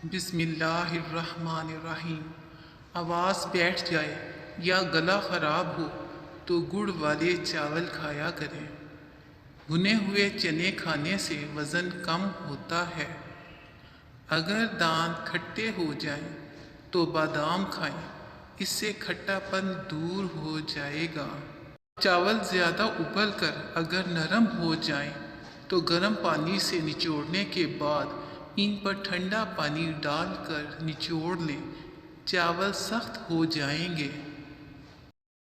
بسم اللہ الرحمن الرحیم۔ آواز بیٹھ جائے یا گلا خراب ہو تو گڑ والے چاول کھایا کریں۔ بھنے ہوئے چنے کھانے سے وزن کم ہوتا ہے۔ اگر دانت کھٹے ہو جائیں تو بادام کھائیں، اس سے کھٹا پن دور ہو جائے گا۔ چاول زیادہ ابل کر اگر نرم ہو جائیں تو گرم پانی سے نچوڑنے کے بعد ان پر ٹھنڈا پانی ڈال کر نچوڑ لیں، چاول سخت ہو جائیں گے۔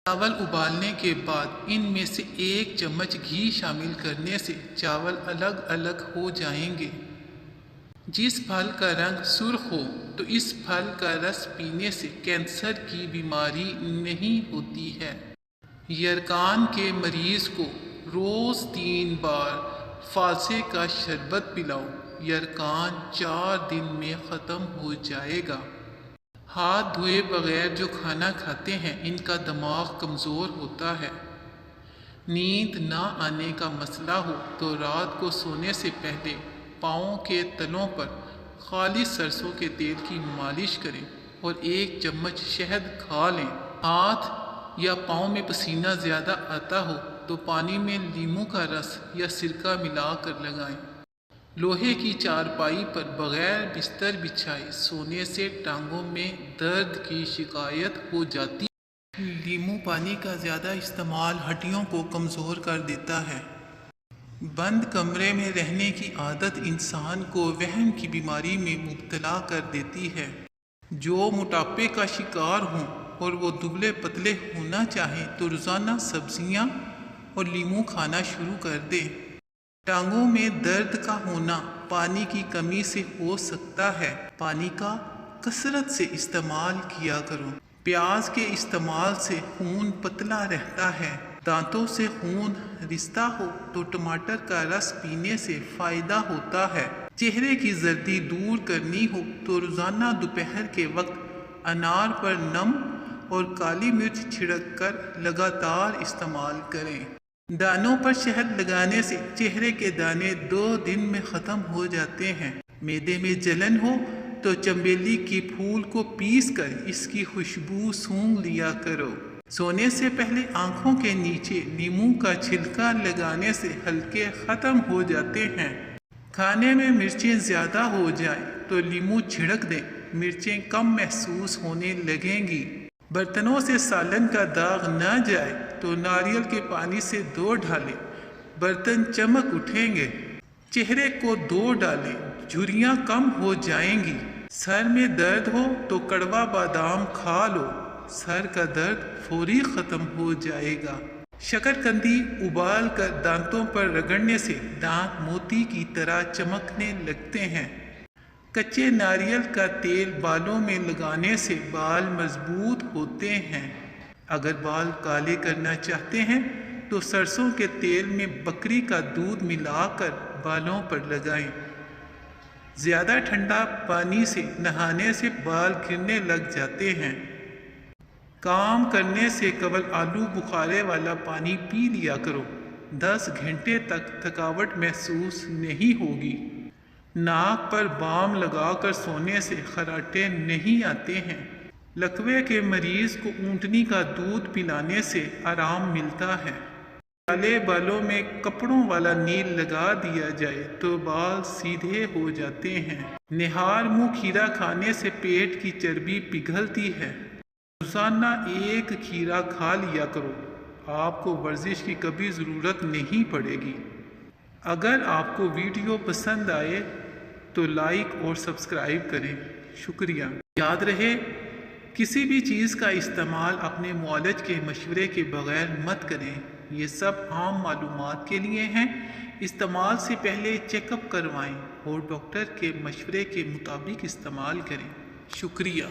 چاول ابالنے کے بعد ان میں سے 1 چمچ گھی شامل کرنے سے چاول الگ الگ ہو جائیں گے۔ جس پھل کا رنگ سرخ ہو تو اس پھل کا رس پینے سے کینسر کی بیماری نہیں ہوتی ہے۔ یرقان کے مریض کو روز 3 بار فالسے کا شربت پلاؤ، یرقان 4 دن میں ختم ہو جائے گا۔ ہاتھ دھوئے بغیر جو کھانا کھاتے ہیں ان کا دماغ کمزور ہوتا ہے۔ نیند نہ آنے کا مسئلہ ہو تو رات کو سونے سے پہلے پاؤں کے تلوں پر خالص سرسوں کے تیل کی مالش کریں اور 1 چمچ شہد کھا لیں۔ ہاتھ یا پاؤں میں پسینہ زیادہ آتا ہو تو پانی میں لیموں کا رس یا سرکہ ملا کر لگائیں۔ لوہے کی چارپائی پر بغیر بستر بچھائے سونے سے ٹانگوں میں درد کی شکایت ہو جاتی ہے۔ لیموں پانی کا زیادہ استعمال ہڈیوں کو کمزور کر دیتا ہے۔ بند کمرے میں رہنے کی عادت انسان کو وہم کی بیماری میں مبتلا کر دیتی ہے۔ جو موٹاپے کا شکار ہوں اور وہ دبلے پتلے ہونا چاہیں تو روزانہ سبزیاں اور لیموں کھانا شروع کر دیں۔ ٹانگوں میں درد کا ہونا پانی کی کمی سے ہو سکتا ہے۔ پانی کا کثرت سے استعمال کیا کرو۔ پیاز کے استعمال سے خون پتلا رہتا ہے۔ دانتوں سے خون رستا ہو تو ٹماٹر کا رس پینے سے فائدہ ہوتا ہے۔ چہرے کی زردی دور کرنی ہو تو روزانہ دوپہر کے وقت انار پر نم اور کالی مرچ چھڑک کر لگاتار استعمال کریں۔ دانوں پر شہد لگانے سے چہرے کے دانے 2 دن میں ختم ہو جاتے ہیں۔ معدے میں جلن ہو تو چنبیلی کے پھول کو پیس کر اس کی خوشبو سونگھ لیا کرو۔ سونے سے پہلے آنکھوں کے نیچے لیموں کا چھلکا لگانے سے حلقے ختم ہو جاتے ہیں۔ کھانے میں مرچیں زیادہ ہو جائیں تو لیموں چھڑک دیں، مرچیں کم محسوس ہونے لگیں گی۔ برتنوں سے سالن کا داغ نہ جائے تو ناریل کے پانی سے دھو ڈالیں، برتن چمک اٹھیں گے۔ چہرے کو دھو ڈالیں، جھریاں کم ہو جائیں گی۔ سر میں درد ہو تو کڑوا بادام کھا لو، سر کا درد فوری ختم ہو جائے گا۔ شکرقندی ابال کر دانتوں پر رگڑنے سے دانت موتی کی طرح چمکنے لگتے ہیں۔ کچے ناریل کا تیل بالوں میں لگانے سے بال مضبوط ہوتے ہیں۔ اگر بال کالے کرنا چاہتے ہیں تو سرسوں کے تیل میں بکری کا دودھ ملا کر بالوں پر لگائیں۔ زیادہ ٹھنڈا پانی سے نہانے سے بال گرنے لگ جاتے ہیں۔ کام کرنے سے قبل آلو بخارے والا پانی پی لیا کرو، 10 گھنٹے تک تھکاوٹ محسوس نہیں ہوگی۔ ناک پر بام لگا کر سونے سے خراٹے نہیں آتے ہیں۔ لکوے کے مریض کو اونٹنی کا دودھ پلانے سے آرام ملتا ہے۔ کالے بالوں میں کپڑوں والا نیل لگا دیا جائے تو بال سیدھے ہو جاتے ہیں۔ نہار منہ کھیرا کھانے سے پیٹ کی چربی پگھلتی ہے۔ روزانہ 1 کھیرا کھا لیا کرو، آپ کو ورزش کی کبھی ضرورت نہیں پڑے گی۔ اگر آپ کو ویڈیو پسند آئے تو لائک اور سبسکرائب کریں۔ شکریہ۔ یاد رہے، کسی بھی چیز کا استعمال اپنے معالج کے مشورے کے بغیر مت کریں۔ یہ سب عام معلومات کے لیے ہیں۔ استعمال سے پہلے چیک اپ کروائیں اور ڈاکٹر کے مشورے کے مطابق استعمال کریں۔ شکریہ۔